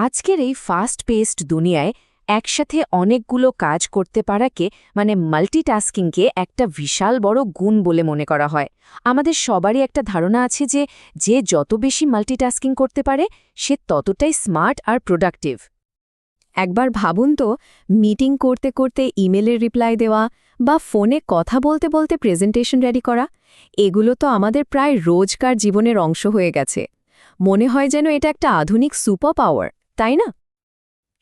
আজকের এই fast paced দুনিয়ায় একসাথে অনেকগুলো কাজ করতে পারাকে মাল্টিটাস্কিংকে একটা বিশাল বড় গুণ বলে মনে করা হয়। আমাদের সবারই একটা ধারণা আছে যে যে যত বেশি মাল্টিটাস্কিং করতে পারে সে ততটাই স্মার্ট আর প্রোডাক্টিভ। একবার ভাবুন তো, মিটিং করতে করতে ইমেলের রিপ্লাই দেওয়া বা ফোনে কথা বলতে বলতে প্রেজেন্টেশন রেডি করা, এগুলো তো আমাদের প্রায় রোজকার জীবনের অংশ হয়ে গেছে। মনে হয় যেন এটা একটা আধুনিক সুপার পাওয়ার, তাই না?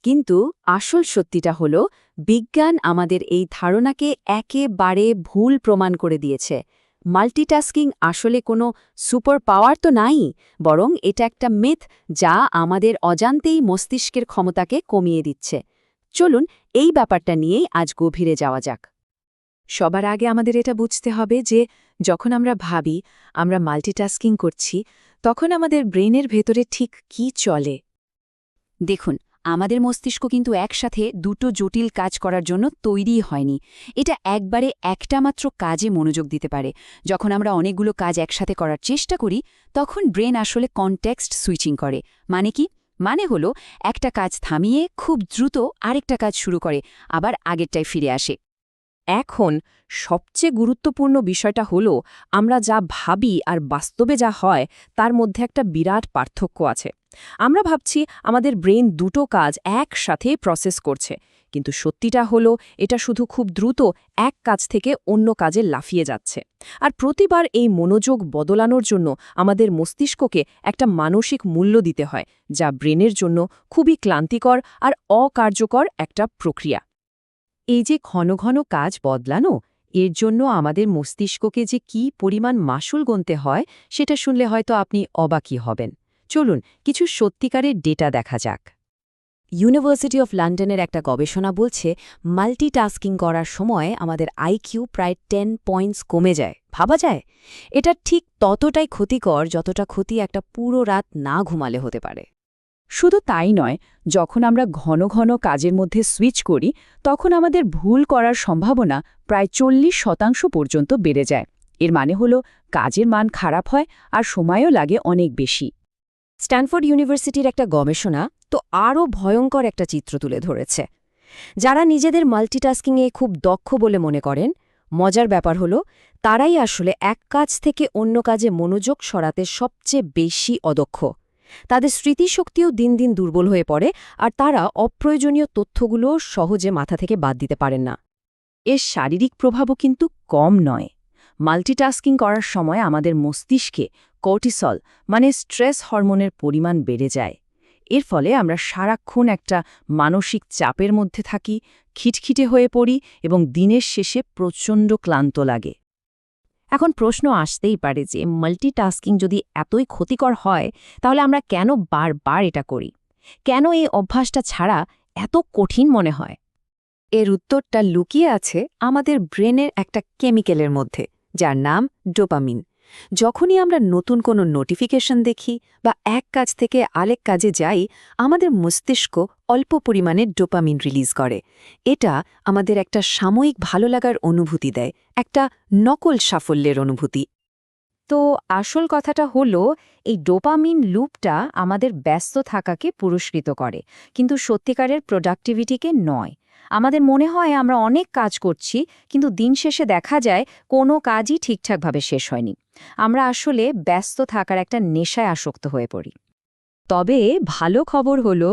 কিন্তু আসল সত্যিটা হলো, বিজ্ঞান আমাদের এই ধারণাকে একেবারে ভুল প্রমাণ করে দিয়েছে। মাল্টিটাস্কিং আসলে কোনো সুপার পাওয়ার তো নাই, বরং এটা একটা মিথ যা আমাদের অজান্তেই মস্তিষ্কের ক্ষমতাকে কমিয়ে দিচ্ছে। চলুন এই ব্যাপারটা নিয়েই আজ গভীরে যাওয়া যাক। সবার আগে আমাদের এটা বুঝতে হবে যে যখন আমরা ভাবি আমরা মাল্টিটাস্কিং করছি, তখন আমাদের ব্রেনের ভেতরে ঠিক কি চলে। দেখুন, আমাদের মস্তিষ্ক কিন্তু একসাথে দুটো জটিল কাজ করার জন্য তৈরিই হয়নি। এটা একবারে একটা মাত্র কাজে মনোযোগ দিতে পারে। যখন আমরা অনেকগুলো কাজ একসাথে করার চেষ্টা করি, তখন ব্রেন আসলে কনটেক্সট সুইচিং করে। মানে কি? মানে হলো একটা কাজ থামিয়ে খুব দ্রুত আরেকটা কাজ শুরু করে, আবার আগেরটায় ফিরে আসে। এখন সবচেয়ে গুরুত্বপূর্ণ বিষয়টা হলো, আমরা যা ভাবি আর বাস্তবে যা হয় তার মধ্যে একটা বিরাট পার্থক্য আছে। আমরা ভাবছি আমাদের ব্রেন দুটো কাজ একসাথে প্রসেস করছে, কিন্তু সত্যিটা হলো এটা শুধু খুব দ্রুত এক কাজ থেকে অন্য কাজে লাফিয়ে যাচ্ছে। আর প্রতিবার এই মনোযোগ বদলানোর জন্য আমাদের মস্তিষ্ককে একটা মানসিক মূল্য দিতে হয়, যা ব্রেনের জন্য খুবই ক্লান্তিকর আর অকার্যকর একটা প্রক্রিয়া। এই যে ঘন ঘন কাজ বদলানো, এর জন্য আমাদের মস্তিষ্ককে যে কি পরিমাণ মাশুল গুনতে হয় সেটা শুনলে হয়তো আপনি অবাকই হবেন। চলুন কিছু সত্যিকারের ডেটা দেখা যাক। ইউনিভার্সিটি অফ লন্ডনের একটা গবেষণা বলছে, মাল্টিটাস্কিং করার সময় আমাদের আইকিউ প্রায় 10 পয়েন্টস কমে যায়। ভাবা যায়? এটা ঠিক ততটাই ক্ষতিকর যতটা ক্ষতি একটা পুরো রাত না ঘুমালে হতে পারে। শুধু তাই নয়, যখন আমরা ঘন ঘন কাজের মধ্যে সুইচ করি, তখন আমাদের ভুল করার সম্ভাবনা প্রায় 40% পর্যন্ত বেড়ে যায়। এর মানে হলো কাজের মান খারাপ হয় আর সময়ও লাগে অনেক বেশি। স্ট্যানফোর্ড ইউনিভার্সিটির একটা গবেষণা তো আরও ভয়ঙ্কর একটা চিত্র তুলে ধরেছে। যারা নিজেদের মাল্টিটাস্কিংয়ে খুব দক্ষ বলে মনে করেন, মজার ব্যাপার হলো তারাই আসলে এক কাজ থেকে অন্য কাজে মনোযোগ সরাতে সবচেয়ে বেশি অদক্ষ। তাদের স্মৃতিশক্তিও দিন দিন দুর্বল হয়ে পড়ে, আর তারা অপ্রয়োজনীয় তথ্যগুলো সহজে মাথা থেকে বাদ দিতে পারেন না। এর শারীরিক প্রভাবও কিন্তু কম নয়। মাল্টিটাস্কিং করার সময় আমাদের মস্তিষ্কে কর্টিসল স্ট্রেস হরমোনের পরিমাণ বেড়ে যায়। এর ফলে আমরা সারাক্ষণ একটা মানসিক চাপের মধ্যে থাকি, খিটখিটে হয়ে পড়ি এবং দিনের শেষে প্রচণ্ড ক্লান্ত লাগে। এখন প্রশ্ন আসতেই পারে যে মাল্টিটাস্কিং যদি এতই ক্ষতিকর হয়, তাহলে আমরা কেন বারবার এটা করি? কেন এই অভ্যাসটা ছাড়া এত কঠিন মনে হয়? এর উত্তরটা লুকিয়ে আছে আমাদের ব্রেনের একটা কেমিক্যালের মধ্যে, যার নাম ডোপামিন। যখনই আমরা নতুন কোনো নোটিফিকেশন দেখি বা এক কাজ থেকে আরেক কাজে যাই, আমাদের মস্তিষ্ক অল্প পরিমাণে ডোপামিন রিলিজ করে। এটা আমাদের একটা সাময়িক ভালো লাগার অনুভূতি দেয়, একটা নকল সাফল্যের অনুভূতি। তো আসল কথাটা হলো, এই ডোপামিন লুপটা আমাদের ব্যস্ত থাকাকে পুরস্কৃত করে, কিন্তু সত্যিকারের প্রোডাক্টিভিটিকে নয়। আমাদের মনে হয় আমরা অনেক কাজ করছি, কিন্তু দিন শেষে দেখা যায় কোনো কাজই ঠিকঠাকভাবে শেষ হয়নি। আমরা আসলে ব্যস্ত থাকার একটা নেশায় আসক্ত হয়ে পড়ি। তবে ভালো খবর হলো,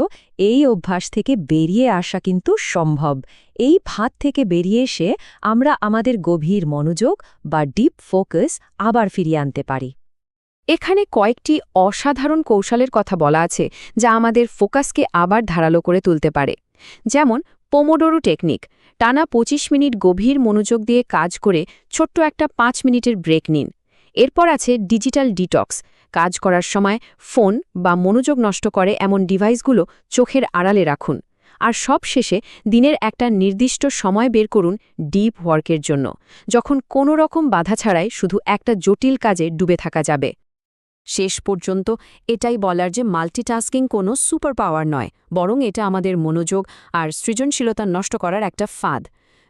এই অভ্যাস থেকে বেরিয়ে আসা কিন্তু সম্ভব। এই ফাঁদ থেকে বেরিয়ে এসে আমরা আমাদের গভীর মনোযোগ বা ডিপ ফোকাস আবার ফিরিয়ে আনতে পারি। এখানে কয়েকটি অসাধারণ কৌশলের কথা বলা আছে, যা আমাদের ফোকাসকে আবার ধারালো করে তুলতে পারে। যেমন পোমোডোরো টেকনিক, টানা 25 মিনিট গভীর মনোযোগ দিয়ে কাজ করে ছোট্ট একটা 5 মিনিটের ব্রেক নিন। এরপর আছে ডিজিটাল ডিটক্স, কাজ করার সময় ফোন বা মনোযোগ নষ্ট করে এমন ডিভাইসগুলো চোখের আড়ালে রাখুন। আর সবশেষে দিনের একটা নির্দিষ্ট সময় বের করুন ডিপ ওয়ার্কের জন্য, যখন কোনো রকম বাধা ছাড়াই শুধু একটা জটিল কাজে ডুবে থাকা যাবে। শেষ পর্যন্ত এটাই বলার যে মাল্টিটাস্কিং কোনো সুপার পাওয়ার নয়, বরং এটা আমাদের মনোযোগ আর সৃজনশীলতা নষ্ট করার একটা ফাঁদ।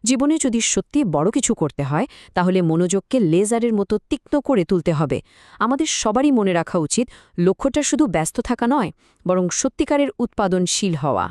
জীবনে যদি সত্যি বড় কিছু করতে হয় তাহলে মনোযোগকে লেজারের মতো তীক্ষ্ণ করে তুলতে হবে। আমাদের সবারই মনে রাখা উচিত লক্ষ্যটা শুধু ব্যস্ত থাকা নয়, বরং সত্যিকারের উৎপাদনশীল হওয়া।